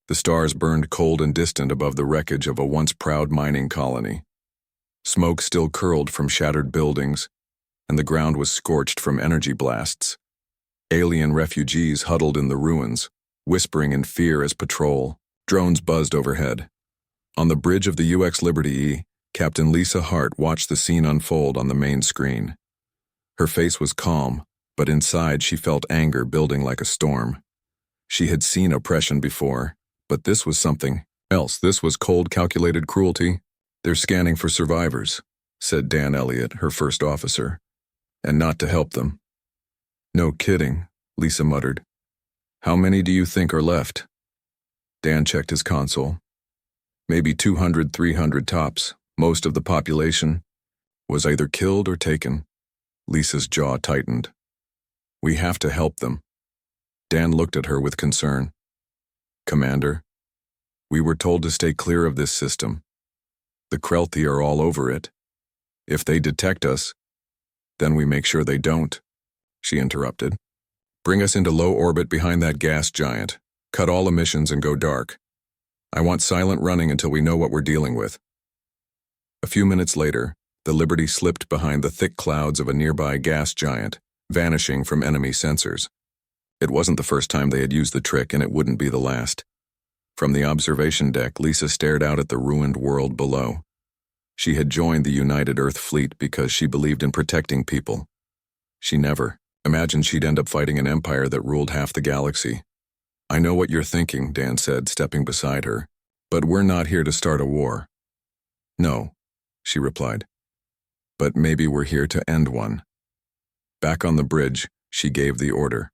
The stars burned cold and distant above the wreckage of a once proud mining colony. Smoke still curled from shattered buildings, and the ground was scorched from energy blasts. Alien refugees huddled in the ruins, whispering in fear as drones buzzed overhead. On the bridge of the UX Liberty E, Captain Lisa Hart watched the scene unfold on the main screen. Her face was calm, but inside she felt anger building like a storm. She had seen oppression before, but this was something else. This was cold, calculated cruelty. "They're scanning for survivors," said Dan Elliott, her first officer, "and not to help them." "No kidding," Lisa muttered. "How many do you think are left?" Dan checked his console. "Maybe 200, 300 tops. Most of the population was either killed or taken." Lisa's jaw tightened. "We have to help them." Dan looked at her with concern. "Commander, we were told to stay clear of this system. The Krelthi are all over it. If they detect us, then we make sure they don't," she interrupted. "Bring us into low orbit behind that gas giant. Cut all emissions and go dark. I want silent running until we know what we're dealing with." A few minutes later, the Liberty slipped behind the thick clouds of a nearby gas giant, vanishing from enemy sensors. It wasn't the first time they had used the trick, and it wouldn't be the last. From the observation deck, Lisa stared out at the ruined world below. She had joined the United Earth Fleet because she believed in protecting people. She never imagined she'd end up fighting an empire that ruled half the galaxy. "I know what you're thinking," Dan said, stepping beside her, "but we're not here to start a war." "No," she replied, "but maybe we're here to end one." Back on the bridge, she gave the order.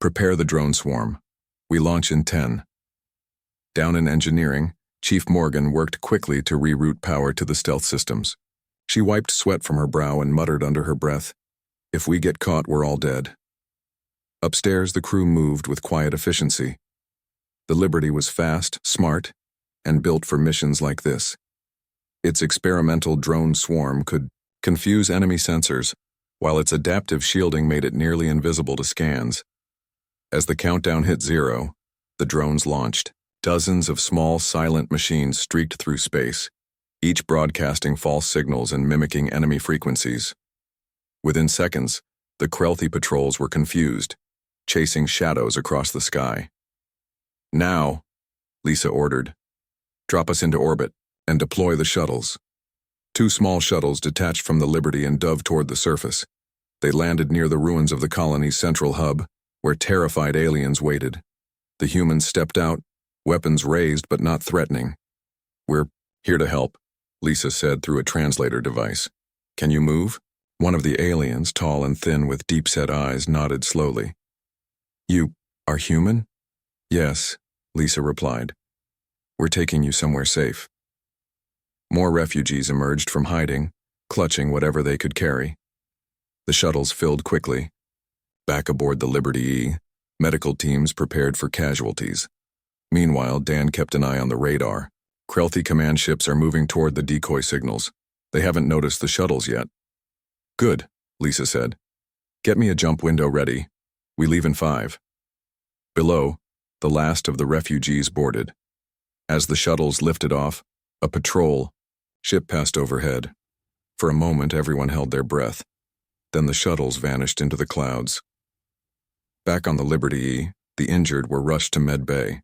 "Prepare the drone swarm. We launch in 10. Down in engineering, Chief Morgan worked quickly to reroute power to the stealth systems. She wiped sweat from her brow and muttered under her breath, "If we get caught, we're all dead." Upstairs, the crew moved with quiet efficiency. The Liberty was fast, smart, and built for missions like this. Its experimental drone swarm could confuse enemy sensors, while its adaptive shielding made it nearly invisible to scans. As the countdown hit 0, the drones launched. Dozens of small, silent machines streaked through space, each broadcasting false signals and mimicking enemy frequencies. Within seconds, the Krelthi patrols were confused, chasing shadows across the sky. "Now," Lisa ordered, "drop us into orbit and deploy the shuttles." 2 small shuttles detached from the Liberty and dove toward the surface. They landed near the ruins of the colony's central hub, where terrified aliens waited. The humans stepped out, weapons raised but not threatening. "We're here to help," Lisa said through a translator device. "Can you move?" One of the aliens, tall and thin with deep-set eyes, nodded slowly. "You are human?" "Yes," Lisa replied. "We're taking you somewhere safe." More refugees emerged from hiding, clutching whatever they could carry. The shuttles filled quickly. Back aboard the Liberty E, medical teams prepared for casualties. Meanwhile, Dan kept an eye on the radar. Krelthi command ships are moving toward the decoy signals. They haven't noticed the shuttles yet. "Good," Lisa said. "Get me a jump window ready. We leave in 5. Below, the last of the refugees boarded. As the shuttles lifted off, a patrol ship passed overhead. For a moment, everyone held their breath. Then the shuttles vanished into the clouds. Back on the Liberty E, the injured were rushed to Med Bay.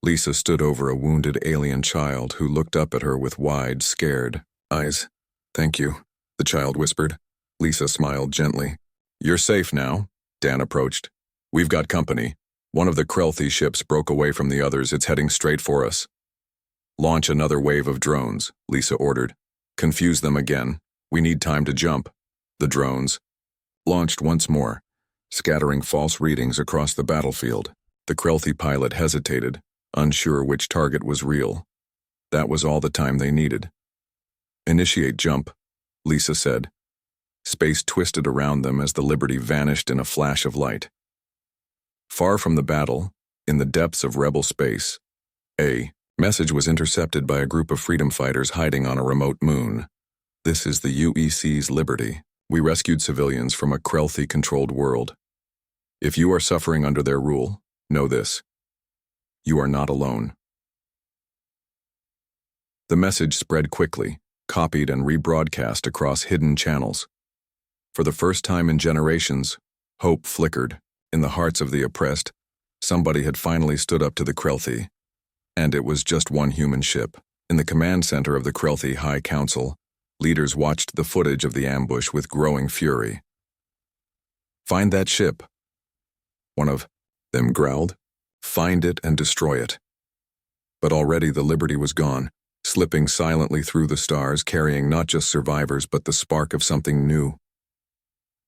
Lisa stood over a wounded alien child who looked up at her with wide, scared eyes. "Thank you," the child whispered. Lisa smiled gently. "You're safe now," Dan approached. "We've got company. One of the Krelthi ships broke away from the others. It's heading straight for us." "Launch another wave of drones," Lisa ordered. "Confuse them again. We need time to jump." The drones launched once more, scattering false readings across the battlefield. The Krelthi pilot hesitated, unsure which target was real. That was all the time they needed. "Initiate jump," Lisa said. Space twisted around them as the Liberty vanished in a flash of light. Far from the battle, in the depths of rebel space, a message was intercepted by a group of freedom fighters hiding on a remote moon. "This is the UEC's Liberty. We rescued civilians from a Krelthi-controlled world. If you are suffering under their rule, know this. You are not alone. The message spread quickly, copied and rebroadcast across hidden channels. For the first time in generations, hope flickered. In the hearts of the oppressed, somebody had finally stood up to the Krelthi. And it was just one human ship. In the command center of the Krelthi High Council, leaders watched the footage of the ambush with growing fury. "Find that ship," one of them growled. "Find it and destroy it." But already the Liberty was gone, slipping silently through the stars, carrying not just survivors but the spark of something new.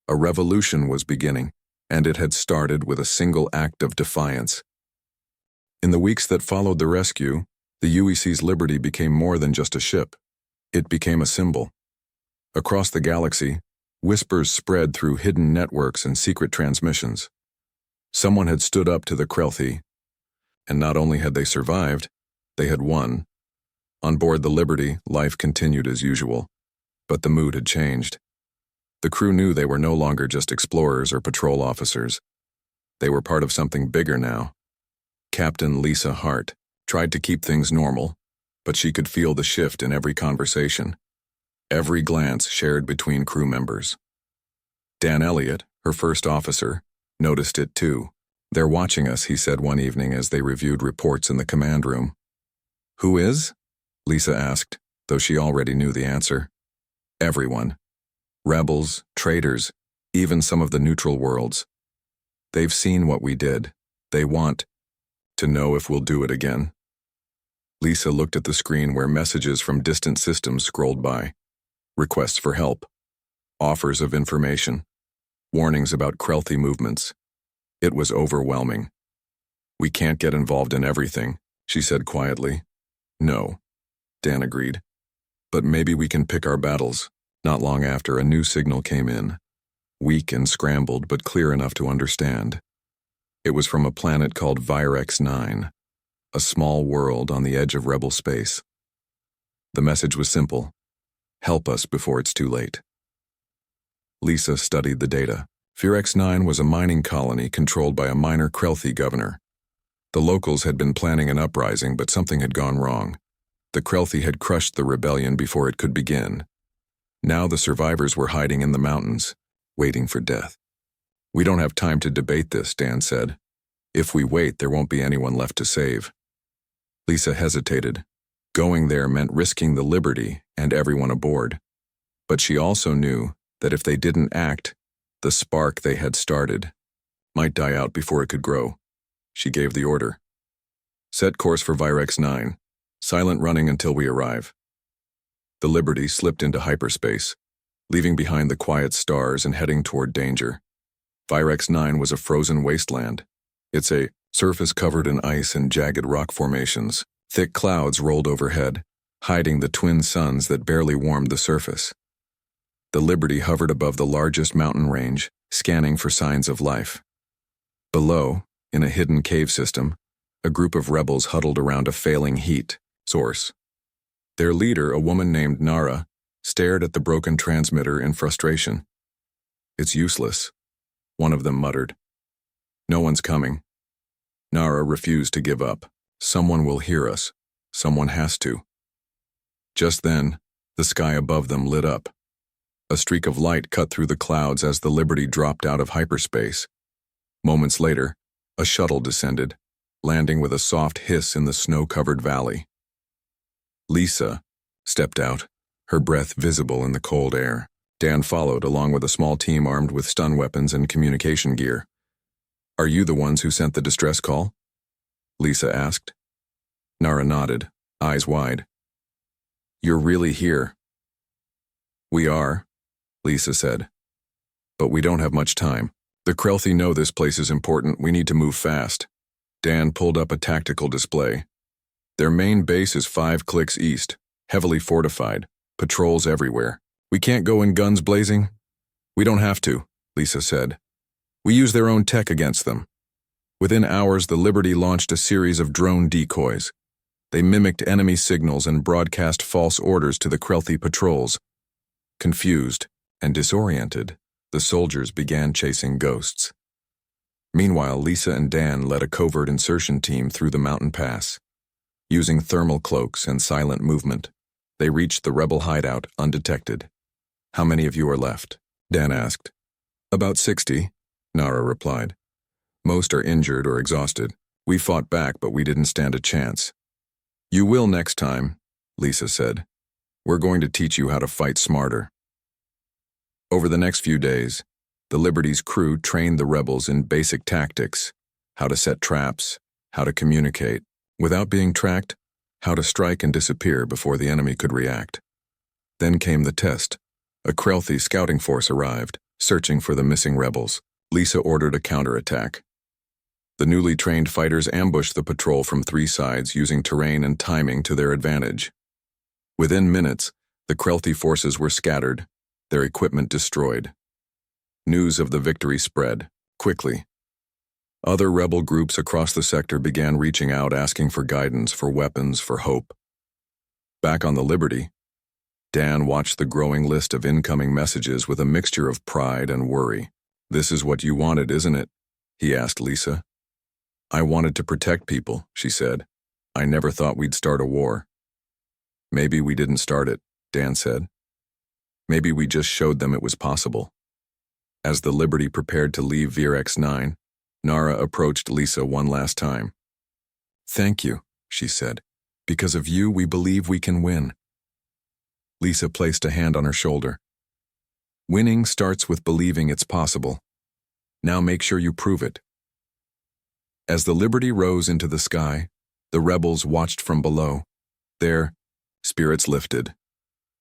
A revolution was beginning, and it had started with a single act of defiance. In the weeks that followed the rescue, the UEC's Liberty became more than just a ship. It became a symbol. Across the galaxy, whispers spread through hidden networks and secret transmissions. Someone had stood up to the Krelthi, and not only had they survived, they had won. On board the Liberty, life continued as usual, but the mood had changed. The crew knew they were no longer just explorers or patrol officers. They were part of something bigger now. Captain Lisa Hart tried to keep things normal, but she could feel the shift in every conversation, every glance shared between crew members. Dan Elliott, her first officer, noticed it too. "They're watching us," he said one evening as they reviewed reports in the command room. "Who is?" Lisa asked, though she already knew the answer. "Everyone. Rebels, traitors, even some of the neutral worlds. They've seen what we did. They want to know if we'll do it again." Lisa looked at the screen where messages from distant systems scrolled by. Requests for help, offers of information, warnings about Krelthi movements. It was overwhelming. "We can't get involved in everything," she said quietly. "No," Dan agreed. "But maybe we can pick our battles." Not long after, a new signal came in, weak and scrambled but clear enough to understand. It was from a planet called Virex 9, a small world on the edge of rebel space. The message was simple: help us before it's too late. Lisa studied the data. Virex 9 was a mining colony controlled by a minor Krelthi governor. The locals had been planning an uprising, but something had gone wrong. The Krelthi had crushed the rebellion before it could begin. Now the survivors were hiding in the mountains, waiting for death. "We don't have time to debate this," Dan said. "If we wait, there won't be anyone left to save." Lisa hesitated. Going there meant risking the Liberty and everyone aboard. But she also knew that if they didn't act, the spark they had started might die out before it could grow. She gave the order. "Set course for Virex 9. Silent running until we arrive." The Liberty slipped into hyperspace, leaving behind the quiet stars and heading toward danger. Virex 9 was a frozen wasteland. It's a surface covered in ice and jagged rock formations. Thick clouds rolled overhead, hiding the twin suns that barely warmed the surface. The Liberty hovered above the largest mountain range, scanning for signs of life. Below, in a hidden cave system, a group of rebels huddled around a failing heat source. Their leader, a woman named Nara, stared at the broken transmitter in frustration. "It's useless," one of them muttered. "No one's coming." Nara refused to give up. "Someone will hear us. Someone has to." Just then, the sky above them lit up. A streak of light cut through the clouds as the Liberty dropped out of hyperspace. Moments later, a shuttle descended, landing with a soft hiss in the snow-covered valley. Lisa stepped out, her breath visible in the cold air. Dan followed, along with a small team armed with stun weapons and communication gear. "Are you the ones who sent the distress call?" Lisa asked. Nara nodded, eyes wide. "You're really here?" "We are," Lisa said. "But we don't have much time. The Krelthi know this place is important. We need to move fast." Dan pulled up a tactical display. "Their main base is 5 clicks east, heavily fortified, patrols everywhere. We can't go in guns blazing?" "We don't have to," Lisa said. "We use their own tech against them." Within hours, the Liberty launched a series of drone decoys. They mimicked enemy signals and broadcast false orders to the Krelthi patrols. Confused and disoriented, the soldiers began chasing ghosts. Meanwhile, Lisa and Dan led a covert insertion team through the mountain pass. Using thermal cloaks and silent movement, they reached the rebel hideout undetected. "How many of you are left?" Dan asked. "About 60, Nara replied. "Most are injured or exhausted. We fought back, but we didn't stand a chance." "You will next time," Lisa said. "We're going to teach you how to fight smarter." Over the next few days, the Liberty's crew trained the rebels in basic tactics: how to set traps, how to communicate without being tracked, how to strike and disappear before the enemy could react. Then came the test. A Krelthi scouting force arrived, searching for the missing rebels. Lisa ordered a counterattack. The newly trained fighters ambushed the patrol from 3 sides, using terrain and timing to their advantage. Within minutes, the Krelthi forces were scattered, their equipment destroyed. News of the victory spread quickly. Other rebel groups across the sector began reaching out, asking for guidance, for weapons, for hope. Back on the Liberty, Dan watched the growing list of incoming messages with a mixture of pride and worry. "This is what you wanted, isn't it?" he asked Lisa. "I wanted to protect people," she said. "I never thought we'd start a war." "Maybe we didn't start it," Dan said. "Maybe we just showed them it was possible." As the Liberty prepared to leave Virex 9, Nara approached Lisa one last time. "Thank you," she said. "Because of you, we believe we can win." Lisa placed a hand on her shoulder. "Winning starts with believing it's possible. Now make sure you prove it." As the Liberty rose into the sky, the rebels watched from below. Their spirits lifted.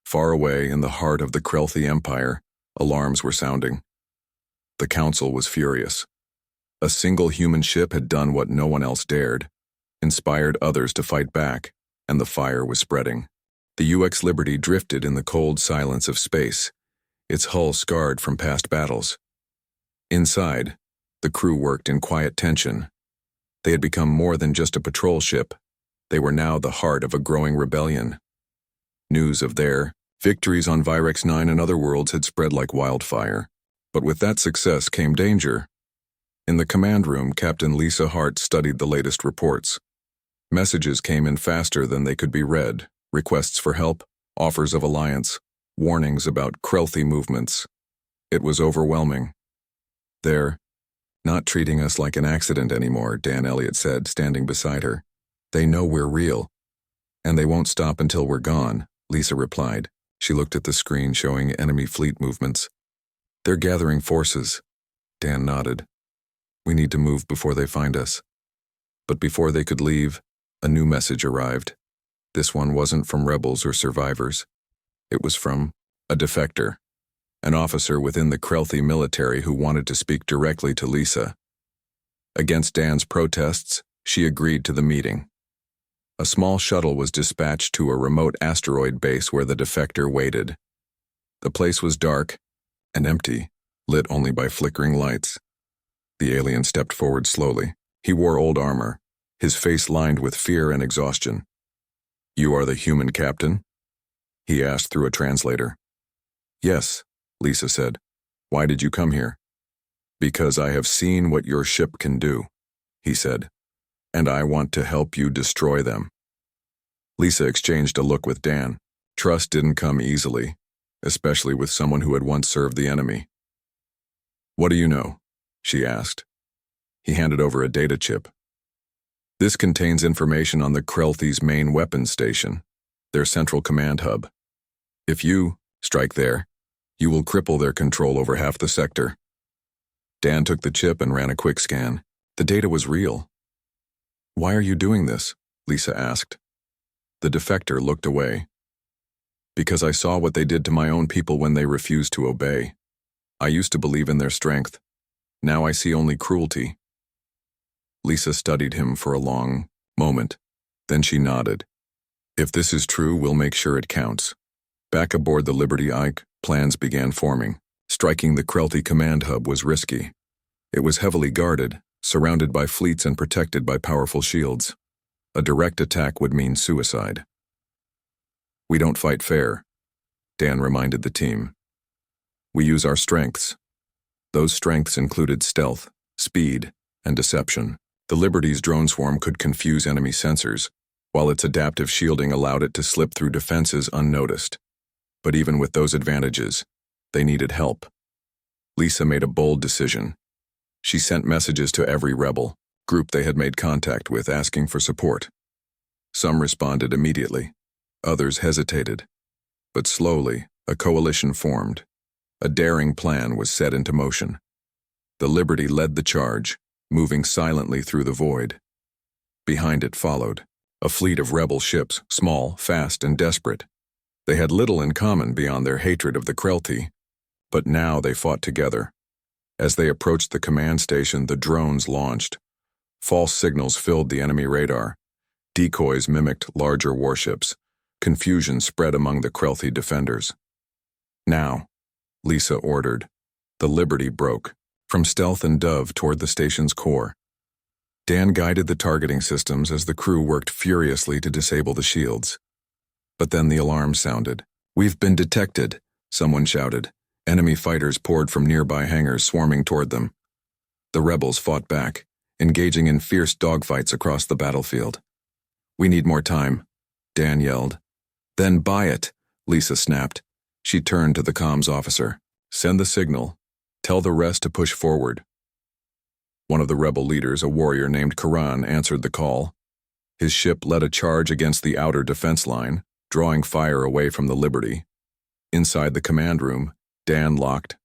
Far away in the heart of the Krelthi Empire, alarms were sounding. The Council was furious. A single human ship had done what no one else dared, inspired others to fight back, and the fire was spreading. The UX Liberty drifted in the cold silence of space, its hull scarred from past battles. Inside, the crew worked in quiet tension. They had become more than just a patrol ship. They were now the heart of a growing rebellion. News of their victories on Virex 9 and other worlds had spread like wildfire. But with that success came danger. In the command room, Captain Lisa Hart studied the latest reports. Messages came in faster than they could be read. Requests for help, offers of alliance, warnings about Krelthi movements. It was overwhelming. "They're not treating us like an accident anymore," Dan Elliott said, standing beside her. "They know we're real. And they won't stop until we're gone," Lisa replied. She looked at the screen showing enemy fleet movements. "They're gathering forces." Dan nodded. "We need to move before they find us." But before they could leave, a new message arrived. This one wasn't from rebels or survivors. It was from a defector, an officer within the Krelthi military who wanted to speak directly to Lisa. Against Dan's protests, she agreed to the meeting. A small shuttle was dispatched to a remote asteroid base where the defector waited. The place was dark and empty, lit only by flickering lights. The alien stepped forward slowly. He wore old armor, his face lined with fear and exhaustion. "You are the human captain?" he asked through a translator. "Yes," Lisa said. "Why did you come here?" "Because I have seen what your ship can do," he said, "and I want to help you destroy them." Lisa exchanged a look with Dan. Trust didn't come easily, especially with someone who had once served the enemy. "What do you know?" she asked. He handed over a data chip. "This contains information on the Krelthi's main weapons station, their central command hub. If you strike there, you will cripple their control over half the sector." Dan took the chip and ran a quick scan. The data was real. "Why are you doing this?" Lisa asked. The defector looked away. "Because I saw what they did to my own people when they refused to obey. I used to believe in their strength. Now I see only cruelty." Lisa studied him for a long moment. Then she nodded. "If this is true, we'll make sure it counts." Back aboard the Liberty Ike, plans began forming. Striking the Krelthi command hub was risky. It was heavily guarded, surrounded by fleets and protected by powerful shields. A direct attack would mean suicide. "We don't fight fair," Dan reminded the team. "We use our strengths." Those strengths included stealth, speed, and deception. The Liberty's drone swarm could confuse enemy sensors, while its adaptive shielding allowed it to slip through defenses unnoticed. But even with those advantages, they needed help. Lisa made a bold decision. She sent messages to every rebel group they had made contact with asking for support. Some responded immediately. Others hesitated. But slowly, a coalition formed. A daring plan was set into motion. The Liberty led the charge, moving silently through the void. Behind it followed a fleet of rebel ships, small, fast, and desperate. They had little in common beyond their hatred of the Krelti, but now they fought together. As they approached the command station, the drones launched. False signals filled the enemy radar. Decoys mimicked larger warships. Confusion spread among the Krelti defenders. Now, Lisa ordered. The Liberty broke, from stealth and dove toward the station's core. Dan guided the targeting systems as the crew worked furiously to disable the shields. But then the alarm sounded. "We've been detected," someone shouted. Enemy fighters poured from nearby hangars, swarming toward them. The rebels fought back, engaging in fierce dogfights across the battlefield. "We need more time," Dan yelled. "Then buy it," Lisa snapped. She turned to the comms officer. "Send the signal. Tell the rest to push forward." One of the rebel leaders, a warrior named Karan, answered the call. His ship led a charge against the outer defense line, drawing fire away from the Liberty. Inside the command room, Dan locked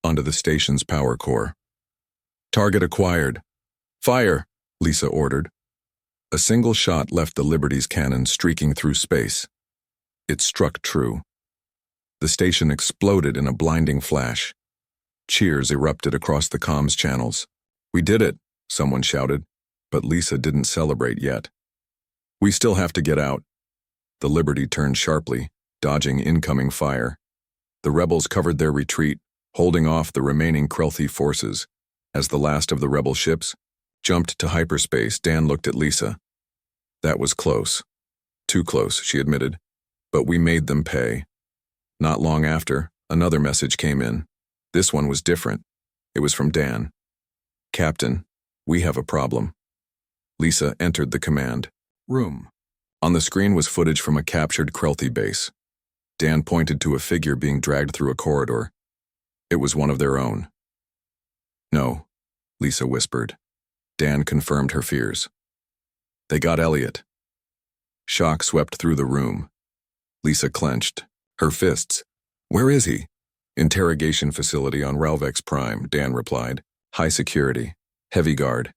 onto the station's power core. "Target acquired. Fire," Lisa ordered. A single shot left the Liberty's cannon streaking through space. It struck true. The station exploded in a blinding flash. Cheers erupted across the comms channels. "We did it," someone shouted, but Lisa didn't celebrate yet. "We still have to get out." The Liberty turned sharply, dodging incoming fire. The rebels covered their retreat, holding off the remaining Krelti forces. As the last of the rebel ships jumped to hyperspace, Dan looked at Lisa. "That was close. Too close," she admitted. "But we made them pay." Not long after, another message came in. This one was different. It was from Dan. "Captain, we have a problem." Lisa entered the command room. On the screen was footage from a captured Krelti base. Dan pointed to a figure being dragged through a corridor. It was one of their own. "No," Lisa whispered. Dan confirmed her fears. "They got Elliot." Shock swept through the room. Lisa clenched her fists. "Where is he?" "Interrogation facility on Ralvex Prime," Dan replied. "High security. Heavy guard."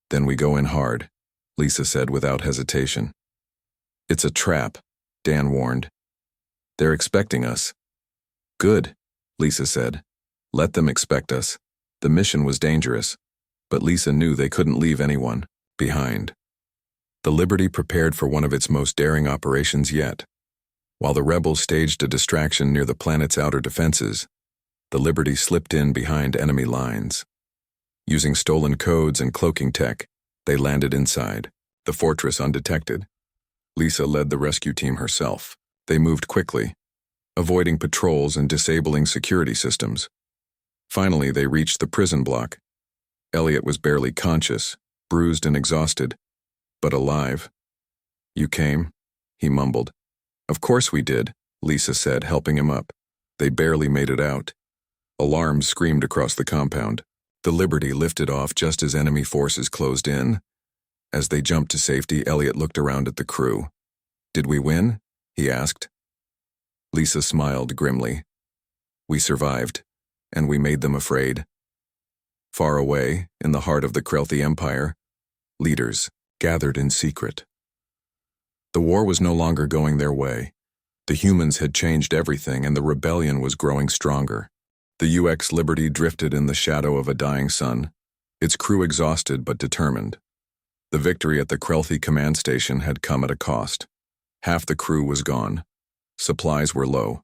"Then we go in hard," Lisa said without hesitation. "It's a trap," Dan warned. "They're expecting us." "Good," Lisa said. "Let them expect us." The mission was dangerous, but Lisa knew they couldn't leave anyone behind. The Liberty prepared for one of its most daring operations yet. While the rebels staged a distraction near the planet's outer defenses, the Liberty slipped in behind enemy lines. Using stolen codes and cloaking tech, they landed inside, the fortress undetected. Lisa led the rescue team herself. They moved quickly, avoiding patrols and disabling security systems. Finally, they reached the prison block. Elliot was barely conscious, bruised and exhausted, but alive. "You came?" he mumbled. "Of course we did," Lisa said, helping him up. They barely made it out. Alarms screamed across the compound. The Liberty lifted off just as enemy forces closed in. As they jumped to safety, Elliot looked around at the crew. "Did we win?" he asked. Lisa smiled grimly. "We survived, and we made them afraid." Far away, in the heart of the Krelti Empire, leaders gathered in secret. The war was no longer going their way. The humans had changed everything, and the rebellion was growing stronger. The UX Liberty drifted in the shadow of a dying sun, its crew exhausted but determined. The victory at the Krelti command station had come at a cost. Half the crew was gone. Supplies were low.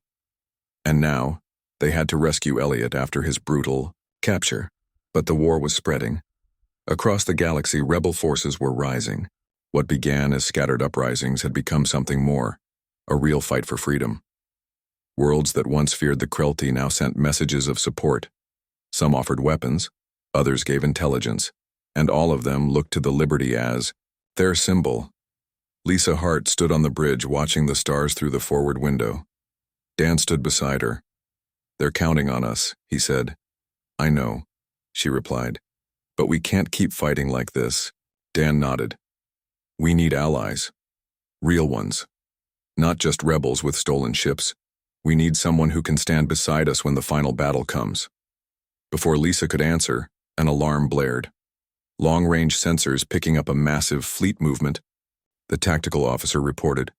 And now, they had to rescue Elliot after his brutal capture. But the war was spreading. Across the galaxy, rebel forces were rising. What began as scattered uprisings had become something more, a real fight for freedom. Worlds that once feared the Krelti now sent messages of support. Some offered weapons, Others gave intelligence, and all of them looked to the Liberty as their symbol. Lisa Hart stood on the bridge watching the stars through the forward window. Dan stood beside her. "They're counting on us," he said. "I know," she replied. "But we can't keep fighting like this." Dan nodded. "We need allies. Real ones. Not just rebels with stolen ships. We need someone who can stand beside us when the final battle comes." Before Lisa could answer, an alarm blared. Long-range sensors picking up a massive fleet movement. The tactical officer reported,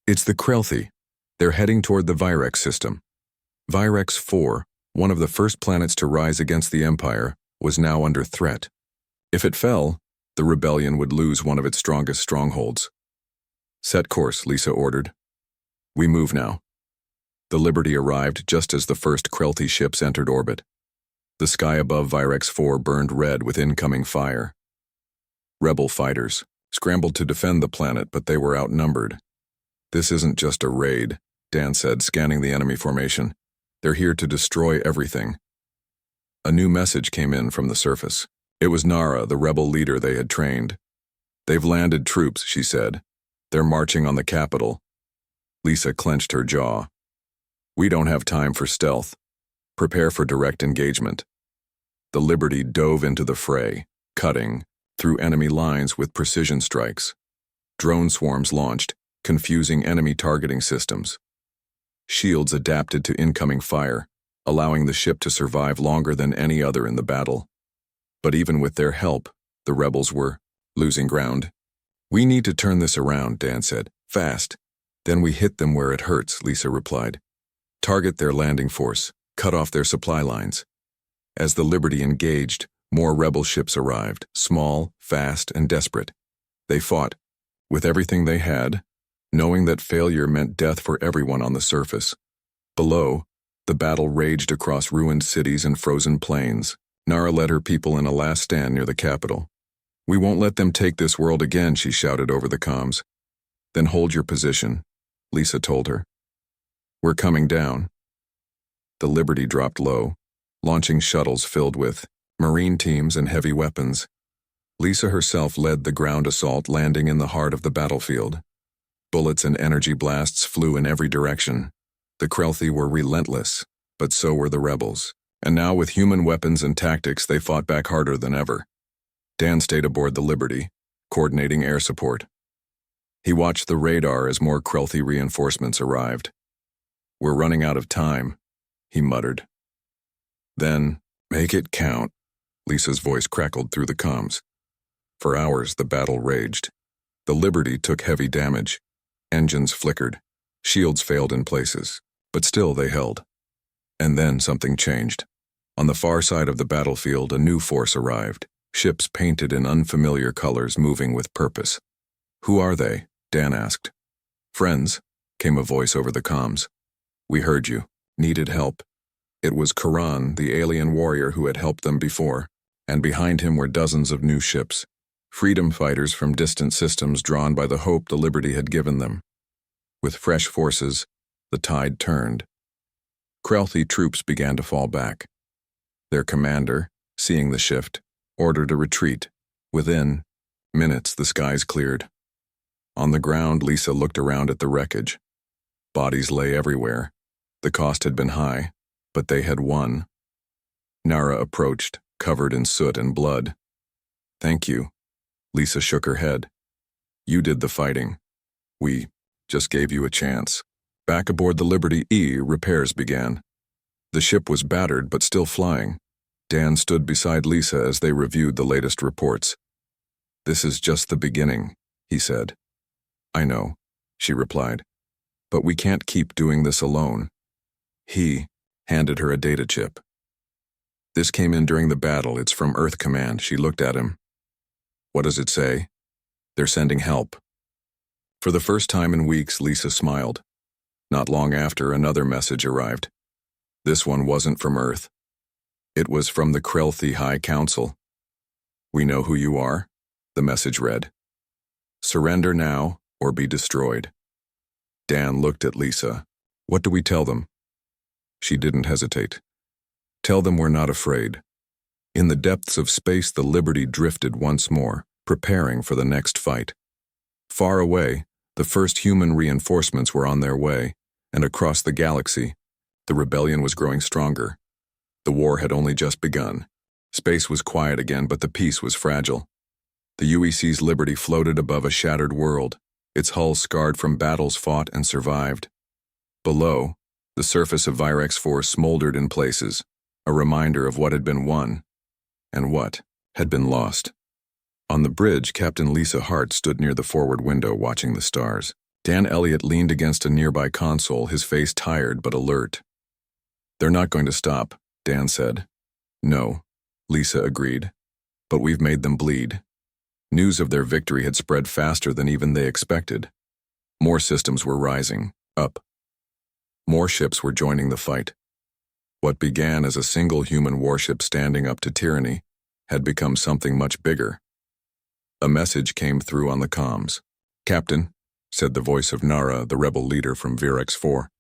"It's the Krelthi. They're heading toward the Virex system." Virex 4, one of the first planets to rise against the Empire, was now under threat. If it fell, the rebellion would lose one of its strongest strongholds. "Set course," Lisa ordered. "We move now." The Liberty arrived just as the first Krelthi ships entered orbit. The sky above Virex 4 burned red with incoming fire. Rebel fighters scrambled to defend the planet, but they were outnumbered. "This isn't just a raid," Dan said, scanning the enemy formation. "They're here to destroy everything." A new message came in from the surface. It was Nara, the rebel leader they had trained. "They've landed troops," she said. "They're marching on the capital." Lisa clenched her jaw. "We don't have time for stealth. Prepare for direct engagement." The Liberty dove into the fray, cutting through enemy lines with precision strikes. Drone swarms launched, confusing enemy targeting systems. Shields adapted to incoming fire, allowing the ship to survive longer than any other in the battle. But even with their help, the rebels were losing ground. "We need to turn this around," Dan said. "Fast." "Then we hit them where it hurts," Lisa replied. "Target their landing force, cut off their supply lines." As the Liberty engaged, more rebel ships arrived, small, fast, and desperate. They fought, with everything they had, knowing that failure meant death for everyone on the surface. Below, the battle raged across ruined cities and frozen plains. Nara led her people in a last stand near the capital. "We won't let them take this world again," she shouted over the comms. "Then hold your position," Lisa told her. "We're coming down." The Liberty dropped low, launching shuttles filled with Marine teams and heavy weapons. Lisa herself led the ground assault, landing in the heart of the battlefield. Bullets and energy blasts flew in every direction. The Krelthi were relentless, but so were the rebels. And now with human weapons and tactics, they fought back harder than ever. Dan stayed aboard the Liberty, coordinating air support. He watched the radar as more Krelthi reinforcements arrived. "We're running out of time," he muttered. Then, "Make it count," Lisa's voice crackled through the comms. For hours, the battle raged. The Liberty took heavy damage. Engines flickered. Shields failed in places. But still they held. And then something changed. On the far side of the battlefield, a new force arrived. Ships painted in unfamiliar colors, moving with purpose. "Who are they?" Dan asked. "Friends," came a voice over the comms. "We heard you. Needed help." It was Karan, the alien warrior who had helped them before, and behind him were dozens of new ships. Freedom fighters from distant systems drawn by the hope the Liberty had given them. With fresh forces, the tide turned. Krelthi troops began to fall back. Their commander, seeing the shift, ordered a retreat. Within minutes, the skies cleared. On the ground, Lisa looked around at the wreckage. Bodies lay everywhere. The cost had been high, but they had won. Nara approached, covered in soot and blood. "Thank you." Lisa shook her head. "You did the fighting. We just gave you a chance." Back aboard the Liberty E, repairs began. The ship was battered but still flying. Dan stood beside Lisa as they reviewed the latest reports. "This is just the beginning," he said. "I know," she replied. "But we can't keep doing this alone." He handed her a data chip. "This came in during the battle. It's from Earth Command." She looked at him. "What does it say?" "They're sending help." For the first time in weeks, Lisa smiled. Not long after, another message arrived. This one wasn't from Earth. It was from the Krelthi High Council. "We know who you are," the message read. "Surrender now or be destroyed." Dan looked at Lisa. "What do we tell them?" She didn't hesitate. "Tell them we're not afraid. In the depths of space, the Liberty drifted once more, preparing for the next fight. Far away, the first human reinforcements were on their way, and across the galaxy, the rebellion was growing stronger. The war had only just begun. Space was quiet again, but the peace was fragile. The UEC's Liberty floated above a shattered world, its hull scarred from battles fought and survived. Below, the surface of Virex 4 smoldered in places, a reminder of what had been won and what had been lost. On the bridge, Captain Lisa Hart stood near the forward window watching the stars. Dan Elliott leaned against a nearby console, his face tired but alert. "They're not going to stop," Dan said. "No," Lisa agreed, "but we've made them bleed." News of their victory had spread faster than even they expected. More systems were rising, up. More ships were joining the fight. What began as a single human warship standing up to tyranny had become something much bigger. A message came through on the comms. "Captain," said the voice of Nara, the rebel leader from Virex 4.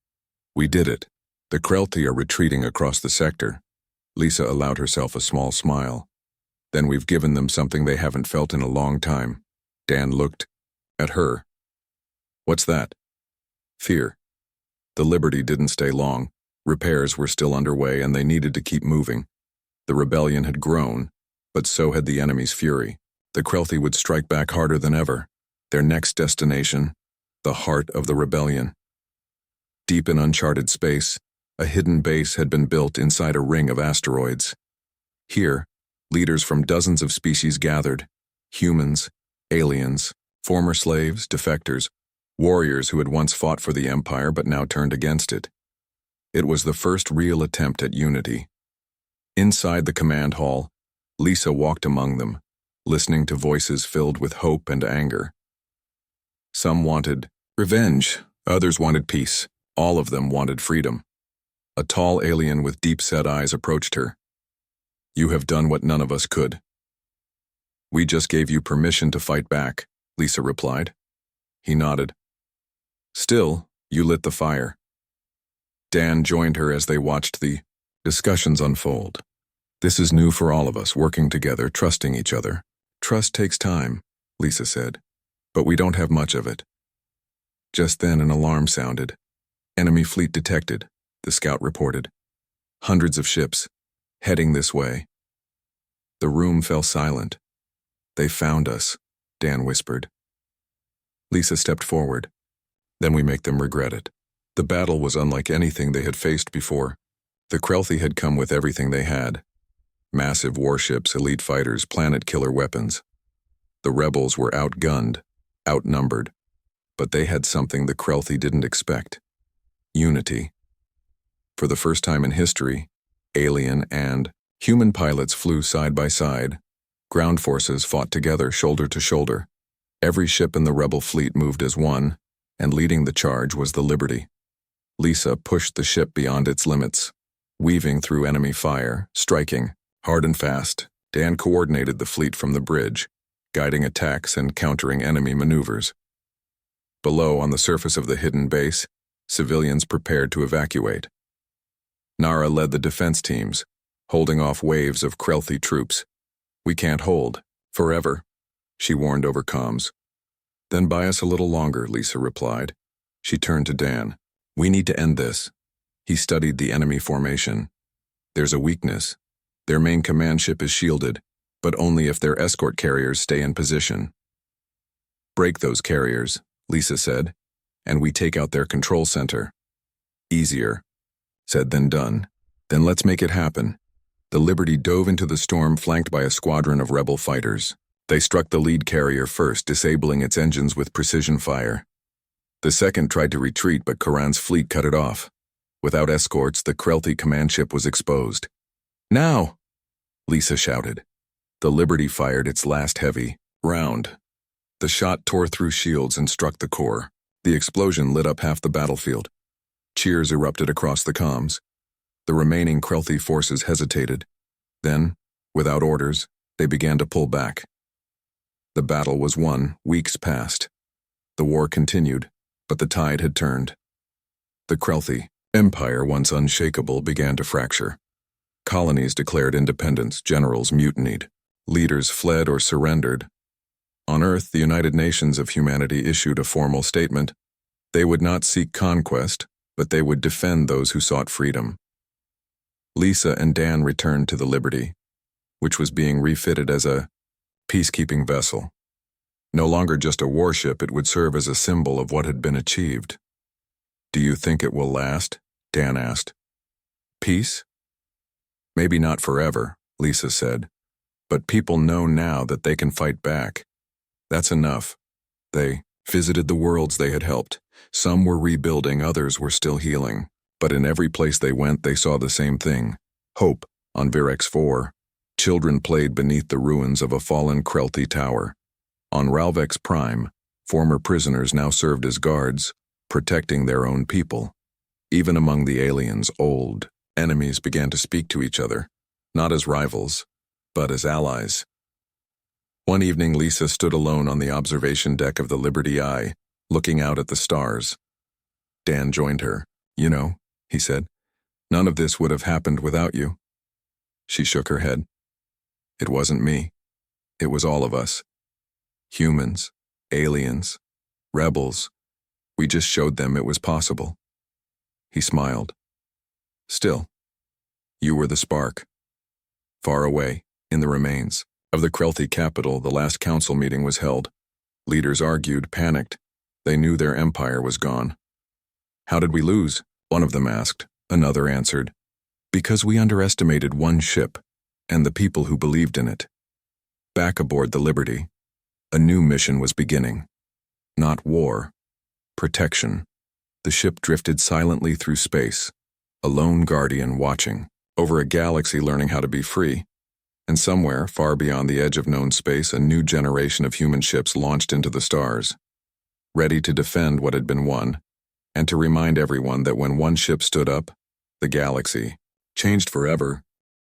"We did it. The Krelti are retreating across the sector." Lisa allowed herself a small smile. "Then we've given them something they haven't felt in a long time." Dan looked at her. "What's that?" "Fear." The Liberty didn't stay long. Repairs were still underway and they needed to keep moving. The rebellion had grown, but so had the enemy's fury. The Krelti would strike back harder than ever. Their next destination, the heart of the rebellion. Deep in uncharted space, a hidden base had been built inside a ring of asteroids. Here, leaders from dozens of species gathered: humans, aliens, former slaves, defectors, warriors who had once fought for the Empire but now turned against it. It was the first real attempt at unity. Inside the command hall, Lisa walked among them, listening to voices filled with hope and anger. Some wanted revenge, others wanted peace, all of them wanted freedom. A tall alien with deep-set eyes approached her. "You have done what none of us could." "We just gave you permission to fight back," Lisa replied. He nodded. "Still, you lit the fire." Dan joined her as they watched the discussions unfold. "This is new for all of us, working together, trusting each other." "Trust takes time," Lisa said, "but we don't have much of it." Just then an alarm sounded. "Enemy fleet detected," the scout reported. "Hundreds of ships, heading this way." The room fell silent. "They found us," Dan whispered. Lisa stepped forward. "Then we make them regret it." The battle was unlike anything they had faced before. The Krelti had come with everything they had: massive warships, elite fighters, planet-killer weapons. The rebels were outgunned, outnumbered, but they had something the Krelti didn't expect: unity. For the first time in history, alien and human pilots flew side by side. Ground forces fought together, shoulder to shoulder. Every ship in the rebel fleet moved as one, and leading the charge was the Liberty. Lisa pushed the ship beyond its limits, weaving through enemy fire, striking hard and fast. Dan coordinated the fleet from the bridge, guiding attacks and countering enemy maneuvers. Below, on the surface of the hidden base, civilians prepared to evacuate. Nara led the defense teams, holding off waves of Krelti troops. "We can't hold forever," she warned over comms. "Then buy us a little longer," Lisa replied. She turned to Dan. "We need to end this." He studied the enemy formation. "There's a weakness. Their main command ship is shielded, but only if their escort carriers stay in position." "Break those carriers," Lisa said, "and we take out their control center." "Easier said than done. Then let's make it happen." The Liberty dove into the storm, flanked by a squadron of rebel fighters. They struck the lead carrier first, disabling its engines with precision fire. The second tried to retreat, but Karan's fleet cut it off. Without escorts, the Krelti command ship was exposed. "Now!" Lisa shouted. The Liberty fired its last heavy round. The shot tore through shields and struck the core. The explosion lit up half the battlefield. Cheers erupted across the comms. The remaining Krelti forces hesitated. Then, without orders, they began to pull back. The battle was won. Weeks passed. The war continued, but the tide had turned. The Krelti Empire, once unshakable, began to fracture. Colonies declared independence, generals mutinied, leaders fled or surrendered. On Earth, the United Nations of Humanity issued a formal statement. They would not seek conquest, but they would defend those who sought freedom. Lisa and Dan returned to the Liberty, which was being refitted as a peacekeeping vessel. No longer just a warship, it would serve as a symbol of what had been achieved. "Do you think it will last?" Dan asked. "Peace? Maybe not forever," Lisa said, "but people know now that they can fight back. That's enough." They visited the worlds they had helped. Some were rebuilding, others were still healing. But in every place they went, they saw the same thing. Hope on Virex 4. Children played beneath the ruins of a fallen Krelthi tower. On Ralvex Prime, former prisoners now served as guards, protecting their own people. Even among the aliens, old enemies began to speak to each other, not as rivals, but as allies. One evening, Lisa stood alone on the observation deck of the Liberty Eye, looking out at the stars. Dan joined her. "You know," he said, "none of this would have happened without you." She shook her head. "It wasn't me. It was all of us. Humans, aliens, rebels. We just showed them it was possible." He smiled. "Still, you were the spark." Far away, in the remains of the Krelthi capital, the last council meeting was held. Leaders argued, panicked. They knew their empire was gone. "How did we lose?" one of them asked. Another answered, "Because we underestimated one ship and the people who believed in it." Back aboard the Liberty, a new mission was beginning. Not war, protection. The ship drifted silently through space, a lone guardian watching, over a galaxy learning how to be free. And somewhere, far beyond the edge of known space, a new generation of human ships launched into the stars, ready to defend what had been won, and to remind everyone that when one ship stood up, the galaxy changed forever.